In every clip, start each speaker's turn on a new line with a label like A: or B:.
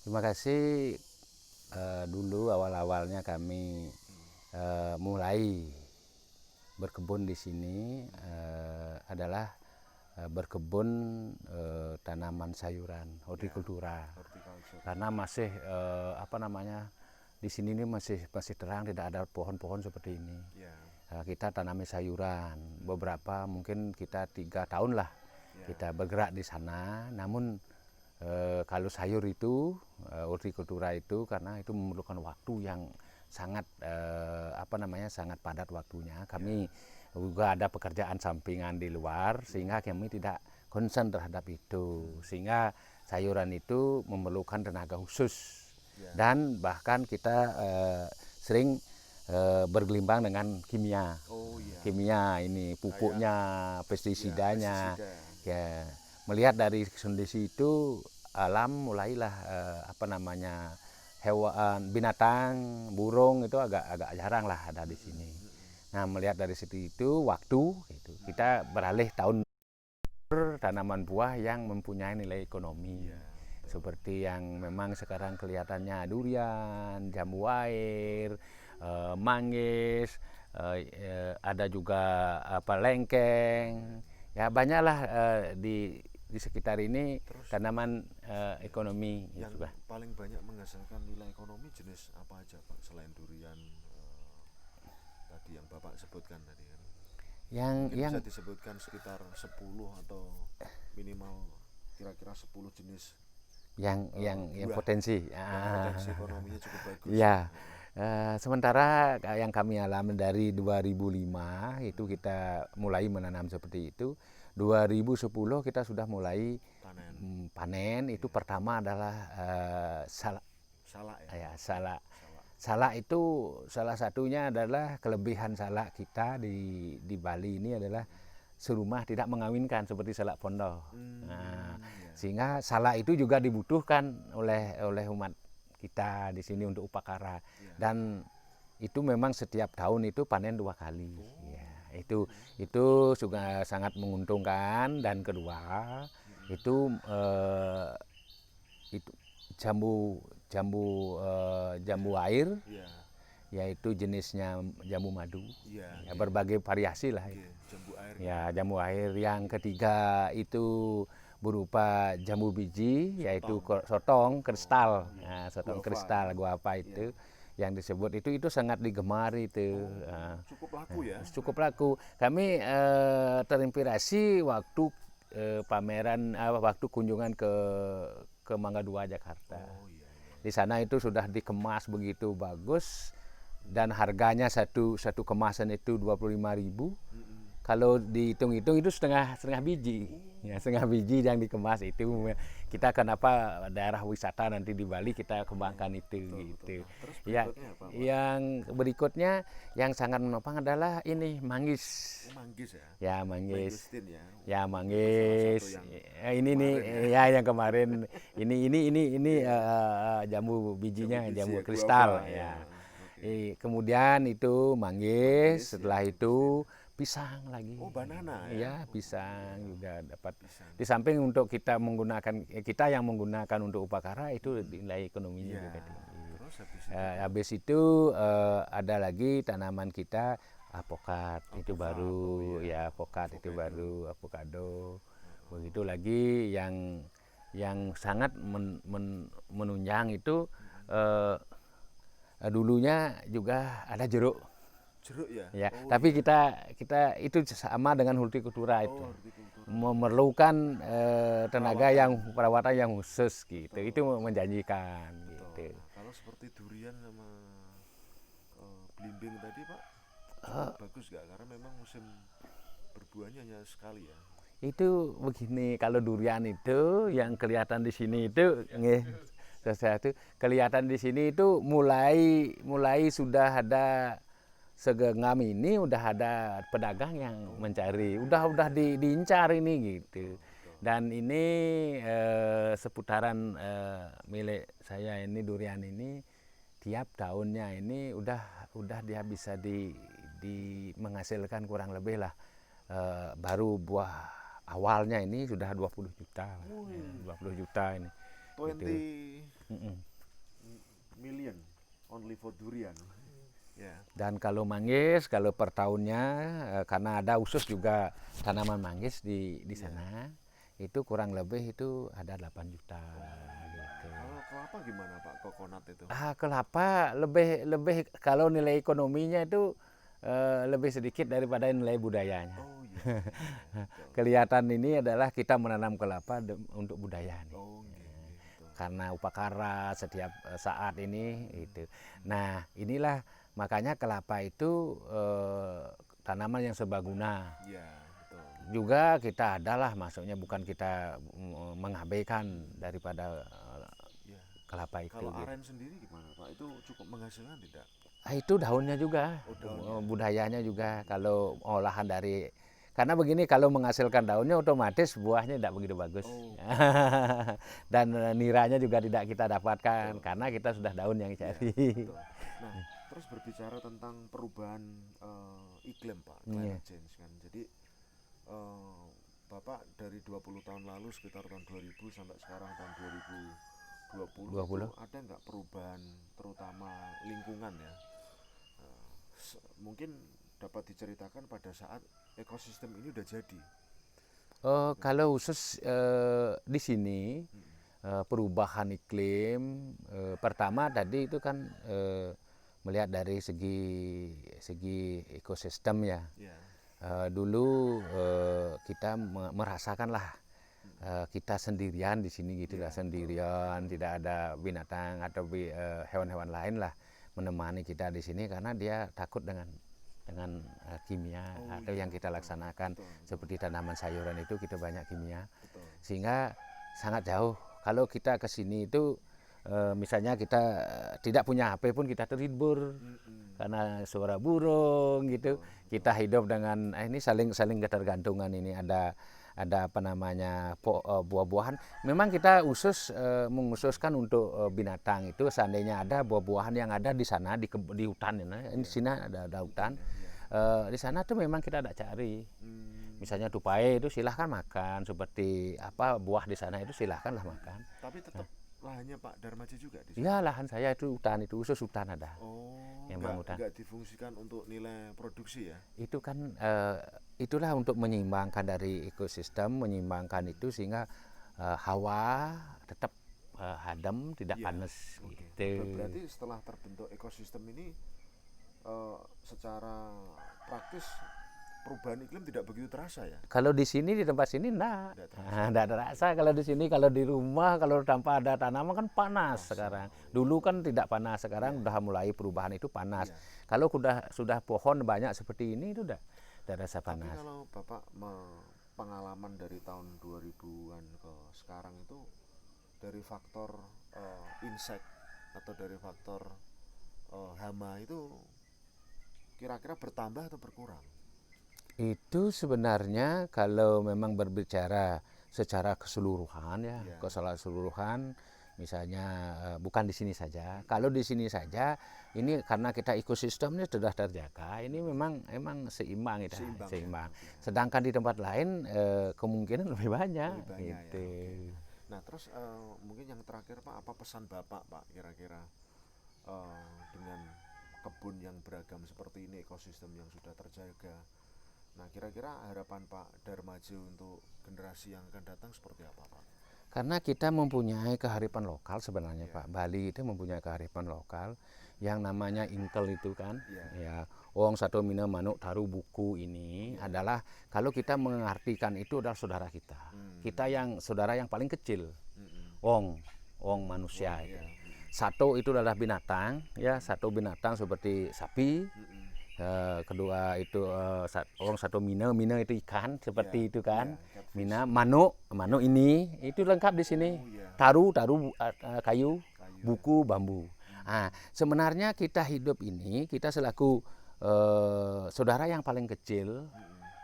A: Terima kasih. Dulu awal-awalnya kami mulai berkebun di sini adalah berkebun tanaman sayuran, hortikultura.
B: Horticulture.
A: Karena masih di sini ini masih terang, tidak ada pohon-pohon seperti ini.
B: Ya,
A: Kita tanami sayuran. Beberapa mungkin kita 3 tahun lah
B: ya.
A: kita bergerak di sana. Namun kalau sayur itu hortikultura itu karena itu memerlukan waktu yang sangat sangat padat waktunya. Kami juga ada pekerjaan sampingan di luar sehingga kami tidak concern terhadap itu. Sehingga sayuran itu memerlukan tenaga khusus
B: Ya.
A: dan bahkan kita sering bergelimbang dengan kimia.
B: Oh iya.
A: Kimia ini pupuknya,
B: Ya,
A: pestisidanya.
B: pestisida.
A: Ya, melihat dari kondisi itu alam mulailah hewan, binatang, burung itu agak jarang lah ada di sini. Nah, melihat dari situ itu waktu itu kita beralih tahun tanaman buah yang mempunyai nilai ekonomi.
B: Ya,
A: Seperti yang memang sekarang kelihatannya durian, jambu air, manggis, ada juga lengkeng. Ya banyaklah di sekitar ini
B: terus
A: tanaman ekonomi
B: yang
A: juga.
B: paling banyak menghasilkan nilai ekonomi jenis apa aja Pak selain durian tadi yang Bapak sebutkan tadi kan?
A: Yang
B: Mungkin
A: yang
B: bisa disebutkan sekitar 10 atau minimal kira-kira 10 jenis
A: yang
B: buah
A: potensi.
B: yang potensi ekonominya cukup bagus.
A: Ya, sementara yang kami alami dari 2005 itu kita mulai menanam seperti itu. 2010 kita sudah mulai
B: Panen.
A: panen. Itu
B: Iya.
A: pertama adalah salak.
B: Salak ya.
A: Ya, salak.
B: Salak.
A: Salak itu salah satunya adalah kelebihan salak kita di Bali ini adalah serumah tidak mengawinkan seperti salak pondok. Nah,
B: Ya.
A: sehingga salak itu juga dibutuhkan oleh umat kita di sini untuk upacara.
B: Ya.
A: Dan itu memang setiap tahun itu panen 2 kali.
B: Oh,
A: Ya,
B: gitu ya.
A: itu juga sangat menguntungkan. Dan kedua itu jambu jambu jambu air,
B: Iya.
A: yaitu jenisnya jambu madu.
B: Iya,
A: Ya,
B: nggih.
A: berbagai variasi lah
B: Nggih,
A: itu.
B: jambu air nggih.
A: Ya, jambu air. Yang ketiga itu berupa jambu biji, yaitu
B: Sotong.
A: sotong
B: Oh,
A: kristal.
B: iya.
A: Nah, sotong
B: Guava
A: kristal,
B: ya.
A: guava
B: Iya.
A: itu yang disebut itu sangat digemari itu.
B: Oh, cukup laku ya.
A: Cukup laku. Kami terinspirasi waktu pameran, waktu kunjungan ke Mangga Dua, Jakarta.
B: Oh, iya, iya.
A: Di sana itu sudah dikemas begitu bagus dan harganya satu kemasan itu 25.000. Kalau dihitung-hitung itu setengah biji. Ya, setengah biji yang dikemas itu. Kita kenapa daerah wisata nanti di Bali kita kembangkan itu
B: Betul, betul.
A: gitu.
B: Nah, terus
A: Ya,
B: berikutnya apa, Pak?
A: yang berikutnya yang sangat menopang adalah ini manggis.
B: Oh, manggis ya.
A: Ya, manggis.
B: Mangustin ya.
A: Ya,
B: Itu salah satu
A: manggis.
B: yang
A: Ini nih
B: kemarin ya.
A: ya yang kemarin. Ini
B: Iya.
A: jambu
B: Jambu
A: bijinya,
B: biji
A: jambu
B: ya, guava
A: kristal
B: ya.
A: ya.
B: Oke.
A: Kemudian itu manggis,
B: Manggis ya,
A: setelah
B: mangustin.
A: itu pisang lagi.
B: Oh, banana ya.
A: Ya,
B: Oh,
A: pisang
B: iya.
A: juga dapat.
B: Pisang.
A: Di samping untuk kita yang menggunakan untuk upacara itu nilai ekonominya
B: Iya.
A: juga tinggi.
B: Terus habis itu Pak?
A: Habis itu ada lagi tanaman kita apokat, itu
B: Alpukat. Oh
A: baru
B: iya.
A: ya, apokat itu
B: Avocado.
A: baru, avocado. Begitu lagi yang sangat menunjang itu eh, dulunya juga ada jeruk.
B: Jeruk ya?
A: Ya,
B: Oh
A: tapi
B: iya.
A: kita itu sama dengan hortikultura itu.
B: Oh, hortikultura.
A: Memerlukan tenaga
B: Perawatan.
A: perawatan yang khusus gitu.
B: Betul.
A: Itu menjanjikan
B: Betul.
A: gitu.
B: Nah, kalau seperti durian sama belimbing tadi Pak, cukup bagus gak? Karena memang musim berbuahnya hanya sekali ya.
A: Itu begini, kalau durian itu yang kelihatan di sini itu nggih, sesuatu kelihatan di sini itu mulai sudah ada segenggam ini udah ada pedagang yang mencari, udah diincar ini gitu.
B: Betul, betul.
A: Dan ini seputaran milik saya ini durian ini tiap tahunnya ini udah dia bisa menghasilkan kurang lebih lah baru buah awalnya ini sudah 20 juta lah. Ya, 20 juta ini.
B: 20
A: Mm-mm.
B: million only for durian. Ya.
A: Dan kalau manggis, kalau per tahunnya karena ada khusus juga tanaman manggis di sana, itu kurang lebih itu ada 8 juta gitu.
B: Kalau kelapa gimana Pak? Kokonat itu?
A: Kelapa lebih lebih kalau nilai ekonominya itu lebih sedikit daripada nilai budayanya.
B: Oh iya. Betul.
A: Kelihatan ini adalah kita menanam kelapa untuk budaya nih.
B: Oh iya, betul.
A: Karena upacara setiap saat ini itu. Nah, inilah makanya kelapa itu tanaman yang serbaguna.
B: Iya, betul.
A: Juga kita adalah maksudnya bukan kita mengabaikan daripada
B: Ya.
A: kelapa itu.
B: Kalau
A: Gitu.
B: aren sendiri gimana Pak? Itu cukup menghasilkan tidak?
A: Itu daunnya juga,
B: daunnya.
A: budayanya juga. Kalau olahan dari karena begini, kalau menghasilkan daunnya otomatis buahnya tidak begitu bagus.
B: Oh.
A: Dan niranya juga tidak kita dapatkan karena kita sudah daun yang
B: Iya,
A: cari.
B: betul. Nah, terus berbicara tentang perubahan iklim Pak,
A: Iya.
B: climate change kan. Jadi Bapak dari 20 tahun lalu sekitar tahun 2000 sampai sekarang tahun 2020 itu ada nggak perubahan terutama lingkungan ya? Mungkin dapat diceritakan pada saat ekosistem ini udah jadi.
A: Kalau khusus di sini perubahan iklim pertama tadi itu kan melihat dari segi ekosistem ya.
B: Ya.
A: Dulu kita merasakanlah kita sendirian di sini gitulah, sendirian, tidak ada binatang atau hewan-hewan lain lah menemani kita di sini karena dia takut dengan kimia atau yang kita laksanakan seperti tanaman sayuran itu kita banyak kimia. Sehingga sangat jauh. Kalau kita ke sini itu misalnya kita tidak punya HP pun kita terhibur karena suara burung gitu. Kita hidup dengan ini saling ketergantungan ini ada apa namanya buah-buahan. Memang kita mengususkan untuk binatang itu seandainya ada buah-buahan yang ada di sana di hutan ini di sini ada hutan. Di sana tuh memang kita ada cari. Misalnya tupai itu silahkan makan, seperti apa buah di sana itu silahkanlah makan.
B: Tapi tetap lahannya Pak Darmaji juga di sana?
A: Ya lahan saya itu hutan, itu khusus hutan ada.
B: Oh,
A: enggak
B: difungsikan untuk nilai produksi ya?
A: Itu kan itulah untuk menyeimbangkan dari ekosistem, menyeimbangkan itu sehingga hawa tetap adem, tidak panas. Gitu.
B: Berarti setelah terbentuk ekosistem ini secara praktis perubahan iklim tidak begitu terasa ya?
A: Kalau di sini di tempat sini enggak terasa. Kalau di sini kalau di rumah kalau tanpa ada tanaman kan panas sekarang. Dulu kan tidak panas, sekarang udah mulai perubahan itu panas. Kalau sudah pohon banyak seperti ini itu udah rasa panas.
B: Tapi kalau Bapak pengalaman dari tahun 2000-an ke sekarang itu dari faktor insek atau dari faktor hama itu kira-kira bertambah atau berkurang?
A: Itu sebenarnya kalau memang berbicara secara keseluruhan ya, keseluruhan misalnya bukan di sini saja. Kalau di sini saja ini karena kita ekosistemnya sudah terjaga, ini memang seimbang itu, seimbang. Sedangkan di tempat lain kemungkinan lebih banyak gitu.
B: Ya, nah, terus mungkin yang terakhir Pak, apa pesan Bapak Pak kira-kira dengan kebun yang beragam seperti ini, ekosistem yang sudah terjaga. Nah, kira-kira harapan Pak Darmaji untuk generasi yang akan datang seperti apa Pak?
A: Karena kita mempunyai kearifan lokal sebenarnya Pak. Bali itu mempunyai kearifan lokal yang namanya intel itu kan. Ya, wong satu mina manuk taruh buku ini adalah kalau kita mengartikan itu adalah saudara kita. Kita yang saudara yang paling kecil. Wong manusia itu. Satu itu adalah binatang, ya satu binatang seperti sapi. Kedua itu orang satu mina itu ikan seperti itu kan. Mina manuk ini itu lengkap di sini. Taruh kayu, buku bambu. Nah, sebenarnya kita hidup ini kita selaku saudara yang paling kecil.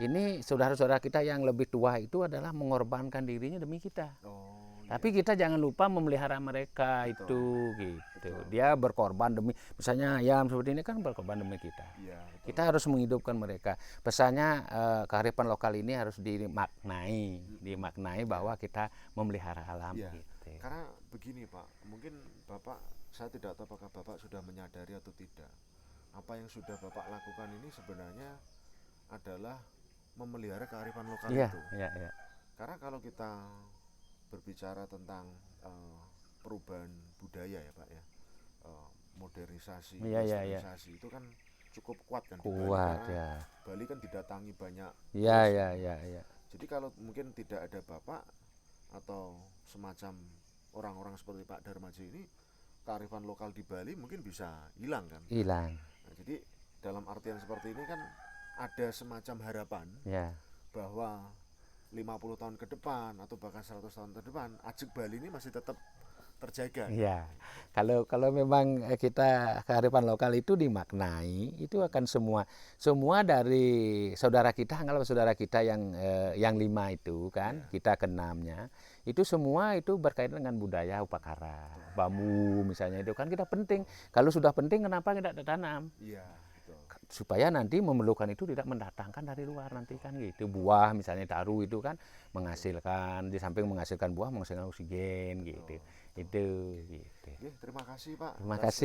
A: Ini saudara-saudara kita yang lebih tua itu adalah mengorbankan dirinya demi kita. Tapi kita jangan lupa memelihara mereka gitu. Dia berkorban demi, misalnya ayam seperti ini kan berkorban demi kita. Kita harus menghidupkan mereka. Pesannya kearifan lokal ini harus dimaknai bahwa kita memelihara alam. Gitu. gitu.
B: Karena begini Pak, mungkin Bapak, saya tidak tahu apakah Bapak sudah menyadari atau tidak. Apa yang sudah Bapak lakukan ini sebenarnya adalah memelihara kearifan lokal
A: Iya,
B: itu.
A: iya, iya.
B: Karena kalau kita berbicara tentang perubahan budaya ya Pak ya, modernisasi,
A: Iya, iya, iya.
B: westernizasi itu kan cukup kuat kan di Bali,
A: Kuat
B: karena
A: ya.
B: Bali kan didatangi banyak
A: Iya,
B: turis
A: iya,
B: kan.
A: iya, iya.
B: Jadi kalau mungkin tidak ada Bapak atau semacam orang-orang seperti Pak Darmaji ini, kearifan lokal di Bali mungkin bisa hilang kan.
A: Hilang.
B: Nah, jadi dalam artian seperti ini kan ada semacam harapan
A: Ya.
B: bahwa 50 tahun ke depan atau bahkan 100 tahun ke depan Ajek Bali ini masih tetap terjaga.
A: Iya. Kalau memang kita kearifan lokal itu dimaknai, itu akan semua dari saudara kita, anggaplah saudara kita yang 5 itu kan,
B: Ya.
A: kita ke-6-nya, itu semua itu berkaitan dengan budaya upakara, bambu misalnya itu kan kita penting. Kalau sudah penting kenapa kita tanam?
B: Iya, betul.
A: Supaya nanti memerlukan itu tidak mendatangkan dari luar nanti kan gitu. Buah misalnya taruh itu kan menghasilkan, di samping menghasilkan buah menghasilkan oksigen gitu. Itu gitu.
B: Oke, terima kasih Pak
A: Terima
B: atas
A: kasih.